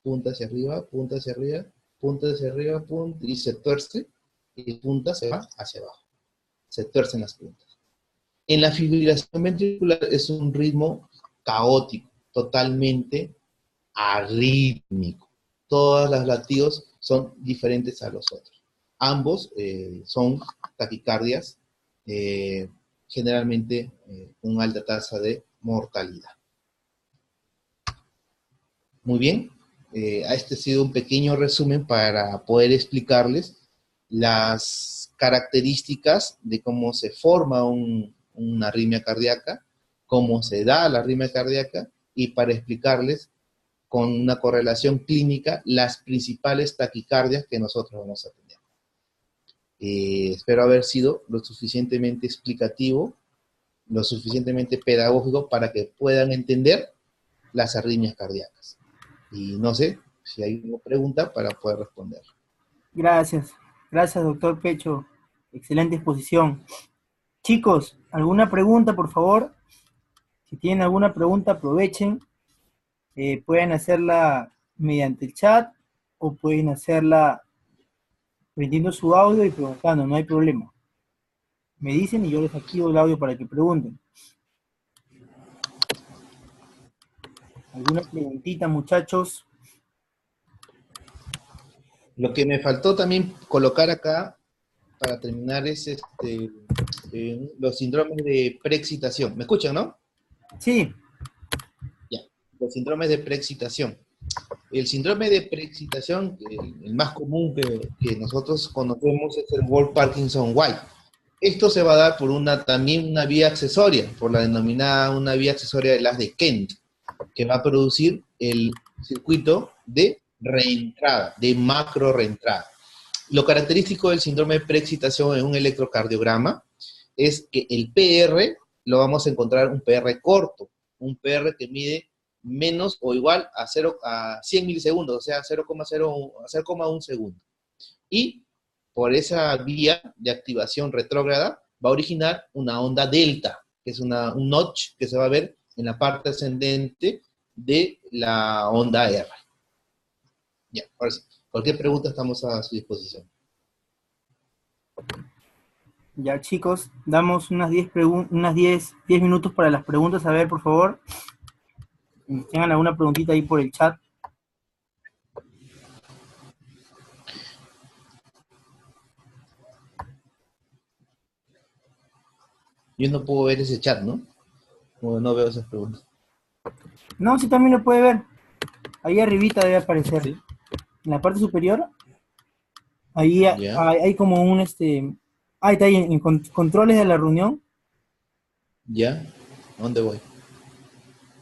punta hacia arriba, punta hacia arriba, punta hacia arriba, punta, y se tuerce, y punta se va hacia abajo. Se tuercen las puntas. En la fibrilación ventricular es un ritmo caótico, totalmente arrítmico. Todos los latidos son diferentes a los otros. Ambos son taquicardias, generalmente con alta tasa de mortalidad. Muy bien, este ha sido un pequeño resumen para poder explicarles las características de cómo se forma una arritmia cardíaca, cómo se da la arritmia cardíaca, y para explicarles con una correlación clínica las principales taquicardias que nosotros vamos a tener. Espero haber sido lo suficientemente explicativo, lo suficientemente pedagógico para que puedan entender las arritmias cardíacas. Y no sé si hay una pregunta para poder responder. Gracias. Gracias, doctor Pecho. Excelente exposición. Chicos, ¿alguna pregunta, por favor? Si tienen alguna pregunta, aprovechen. Pueden hacerla mediante el chat o pueden hacerla prendiendo su audio y preguntando, no hay problema. Me dicen y yo les activo el audio para que pregunten. ¿Alguna preguntita, muchachos? Lo que me faltó también colocar acá, para terminar, es los síndromes de preexcitación. ¿Me escuchan, no? Sí. Ya, los síndromes de preexcitación. El síndrome de preexcitación, el más común que nosotros conocemos, es el Wolff-Parkinson-White. Esto se va a dar por también una vía accesoria, por la denominada una vía accesoria de las de Kent, que va a producir el circuito de reentrada, de macro reentrada. Lo característico del síndrome de preexcitación en un electrocardiograma es que el PR lo vamos a encontrar un PR corto, un PR que mide menos o igual a 100 milisegundos, o sea, 0,1 segundo. Y por esa vía de activación retrógrada va a originar una onda delta, que es un notch que se va a ver en la parte ascendente de la onda R. Ya, ahora sí. Cualquier pregunta estamos a su disposición. Ya, chicos, damos unas 10 minutos para las preguntas. A ver, por favor, si tengan alguna preguntita ahí por el chat. Yo no puedo ver ese chat, ¿no? No veo esas preguntas. No, sí, también lo puede ver. Ahí arribita debe aparecer. ¿Sí? En la parte superior, ahí Ya. hay como un, ahí está ahí en controles de la reunión. ¿Ya? ¿A dónde voy?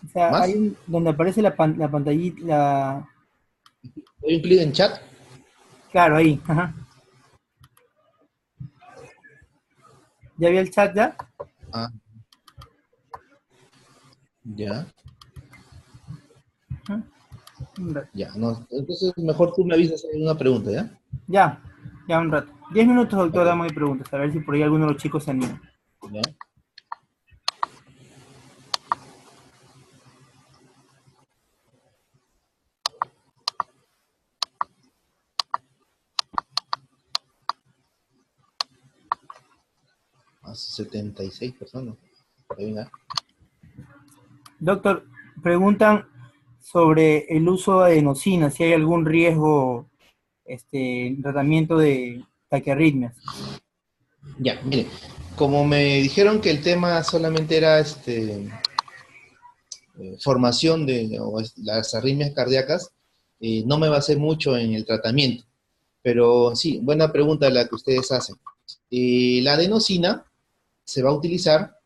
O sea, ¿Más? donde aparece la pantallita, ¿Doy un clic en chat? claro, ahí, ajá. ¿Ya vio el chat ya? Ah, ya. Ajá. Ya, no. Entonces mejor tú me avisas si hay una pregunta, ¿ya? Ya un rato. 10 minutos, doctor, Ok. damos de preguntas. A ver si por ahí alguno de los chicos se anima. Ya. A 76 personas. Venga. Doctor, preguntan sobre el uso de adenosina, si hay algún riesgo en tratamiento de taquiarritmias. Ya, mire, como me dijeron que el tema solamente era formación de las arritmias cardíacas, no me basé mucho en el tratamiento. Pero sí, buena pregunta la que ustedes hacen. La adenosina se va a utilizar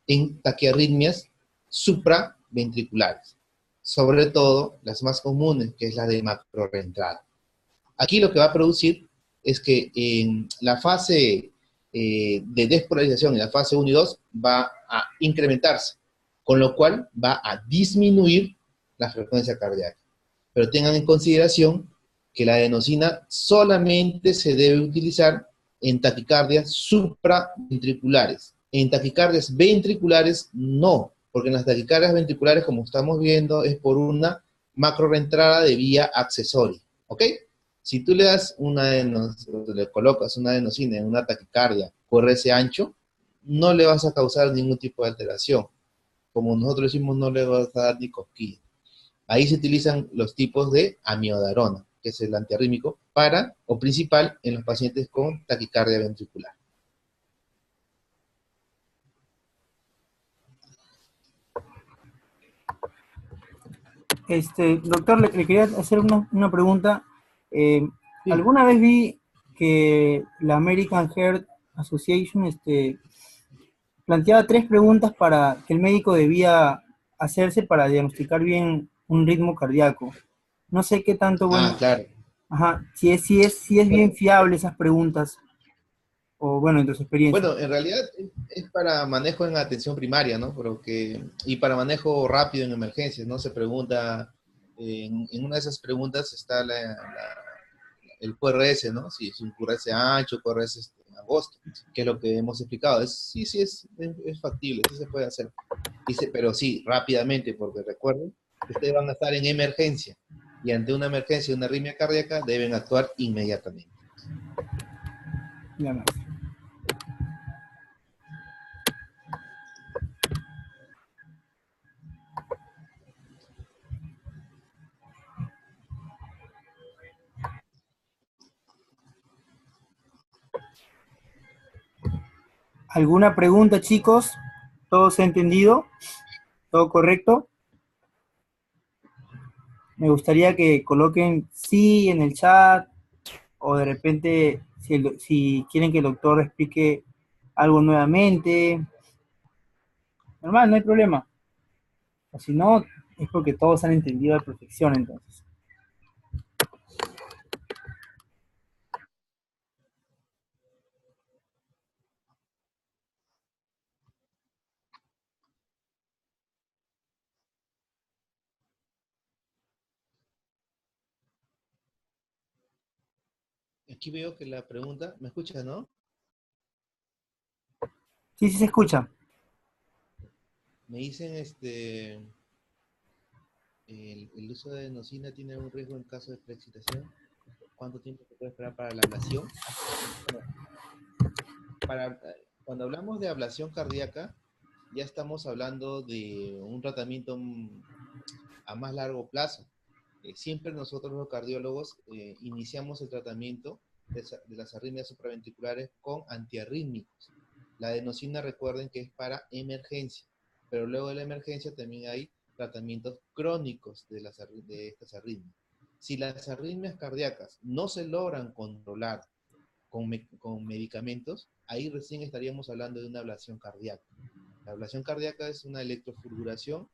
en taquiarritmias supraventriculares, sobre todo las más comunes, que es la de macroreentrada. Aquí lo que va a producir es que en la fase de despolarización, en la fase 1 y 2, va a incrementarse, con lo cual va a disminuir la frecuencia cardíaca. Pero tengan en consideración que la adenosina solamente se debe utilizar en taquicardias supraventriculares. En taquicardias ventriculares no, porque en las taquicardias ventriculares, como estamos viendo, es por una macroreentrada de vía accesoria, ¿ok? Si tú le colocas una adenosina en una taquicardia por ese ancho, no le vas a causar ningún tipo de alteración. Como nosotros decimos, no le vas a dar ni cosquilla. Ahí se utilizan los tipos de amiodarona, que es el antiarrítmico, para o principal en los pacientes con taquicardia ventricular. Doctor, le quería hacer una pregunta. Eh, Sí. Alguna vez vi que la American Heart Association planteaba 3 preguntas para que el médico debía hacerse para diagnosticar bien un ritmo cardíaco. No sé qué tanto, Ah, bueno, claro. ajá, si es bien Bueno, fiable esas preguntas, o bueno, en tu experiencia. bueno, en realidad es para manejo en atención primaria, ¿no? Y para manejo rápido en emergencias, ¿no? Se pregunta, en una de esas preguntas está el QRS, ¿no? Si es un QRS ancho, QRS angosto, que es lo que hemos explicado. Sí, es factible, sí se puede hacer. Pero sí, rápidamente, porque recuerden que ustedes van a estar en emergencia y ante una emergencia, una arritmia cardíaca, deben actuar inmediatamente. Ya más. ¿Alguna pregunta, chicos? ¿Todo se ha entendido? ¿Todo correcto? Me gustaría que coloquen sí en el chat o de repente si quieren que el doctor explique algo nuevamente. Normal, no hay problema. O si no, es porque todos han entendido a la perfección entonces. Aquí veo que la pregunta, ¿me escuchas, no? Sí, sí se escucha. Me dicen, el uso de adenosina tiene un riesgo en caso de preexcitación. ¿Cuánto tiempo se puede esperar para la ablación? Bueno, cuando hablamos de ablación cardíaca, ya estamos hablando de un tratamiento a más largo plazo. Siempre nosotros los cardiólogos iniciamos el tratamiento de las arritmias supraventriculares con antiarrítmicos. La adenosina, recuerden que es para emergencia, pero luego de la emergencia también hay tratamientos crónicos de estas arritmias. Si las arritmias cardíacas no se logran controlar con medicamentos, ahí recién estaríamos hablando de una ablación cardíaca. La ablación cardíaca es una electrofulguración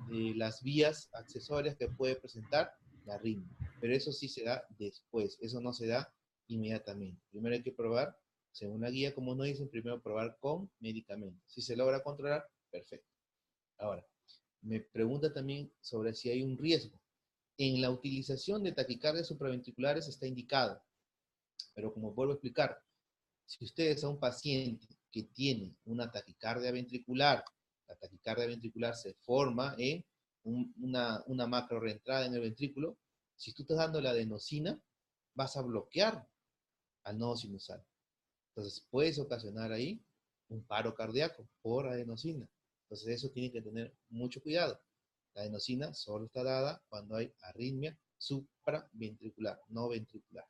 de las vías accesorias que puede presentar la arritmia. Pero eso sí se da después, eso no se da inmediatamente. Primero hay que probar, según la guía, como nos dicen, primero probar con medicamentos. Si se logra controlar, perfecto. Ahora, me pregunta también sobre si hay un riesgo. En la utilización de taquicardias supraventriculares está indicado, pero como vuelvo a explicar, si ustedes a un paciente que tiene una taquicardia ventricular, la taquicardia ventricular se forma en una macro reentrada en el ventrículo, si tú estás dando la adenosina, vas a bloquear al nodo sinusal. Entonces puedes ocasionar ahí un paro cardíaco por adenosina. Entonces eso tiene que tener mucho cuidado. La adenosina solo está dada cuando hay arritmia supraventricular, no ventricular.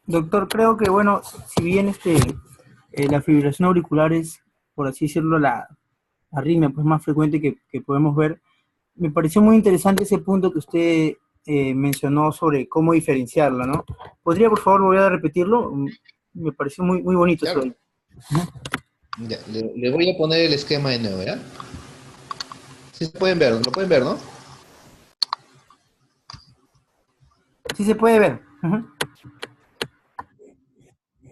Doctor, creo que, bueno, si bien la fibrilación auricular es, por así decirlo, la arritmia pues, más frecuente que podemos ver, me pareció muy interesante ese punto que usted mencionó sobre cómo diferenciarla, ¿no? ¿Podría, por favor, volver a repetirlo? Me pareció muy, muy bonito Claro. eso. Ya, le voy a poner el esquema de nuevo, ¿ya? Sí se pueden ver, lo pueden ver, ¿no? Sí se puede ver. Ujú.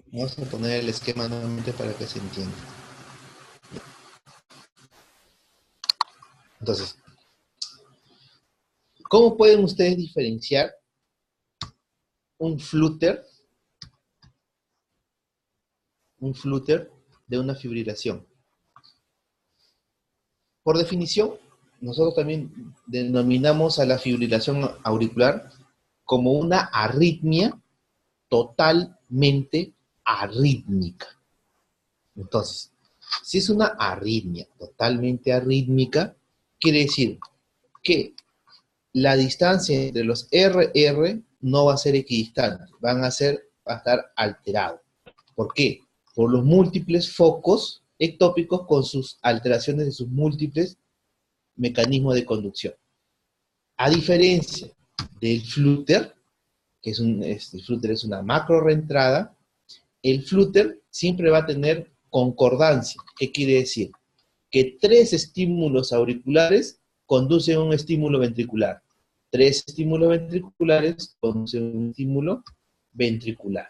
Vamos a poner el esquema nuevamente para que se entienda. Entonces, ¿cómo pueden ustedes diferenciar un flutter de una fibrilación? Por definición, nosotros también denominamos a la fibrilación auricular como una arritmia totalmente arrítmica. Entonces, si es una arritmia totalmente arrítmica, quiere decir que la distancia entre los RR no va a ser equidistante, va a estar alterado. ¿Por qué? Por los múltiples focos ectópicos con sus alteraciones de sus múltiples mecanismos de conducción. A diferencia del flutter, que el flutter es una macro reentrada, el flutter siempre va a tener concordancia. ¿Qué quiere decir? Que 3 estímulos auriculares conducen a un estímulo ventricular. 3 estímulos ventriculares conducen a un estímulo ventricular.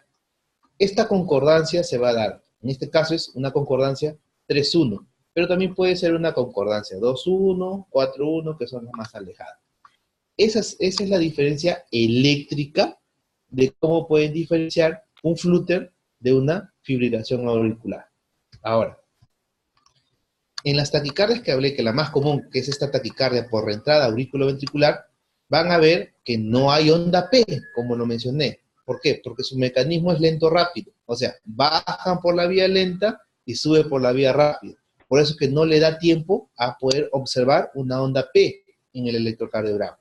Esta concordancia se va a dar, en este caso es una concordancia 3-1, pero también puede ser una concordancia 2-1, 4-1, que son las más alejadas. Esa es la diferencia eléctrica de cómo pueden diferenciar un flutter de una fibrilación auricular. Ahora, en las taquicardias que hablé, que la más común, que es esta taquicardia por reentrada auriculoventricular, van a ver que no hay onda P, como lo mencioné. ¿Por qué? Porque su mecanismo es lento-rápido. O sea, bajan por la vía lenta y sube por la vía rápida. Por eso es que no le da tiempo a poder observar una onda P en el electrocardiograma.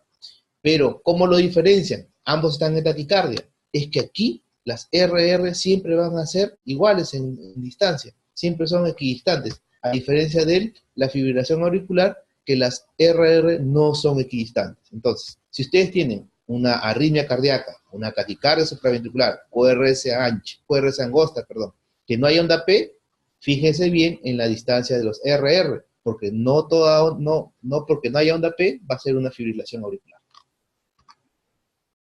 Pero, ¿cómo lo diferencian? Ambos están en taquicardia. Es que aquí las RR siempre van a ser iguales en distancia. Siempre son equidistantes. A diferencia de la fibrilación auricular, que las RR no son equidistantes. Entonces, si ustedes tienen una arritmia cardíaca, una taquicardia supraventricular, QRS angosta, que no hay onda P, fíjense bien en la distancia de los RR, porque no porque no haya onda P va a ser una fibrilación auricular.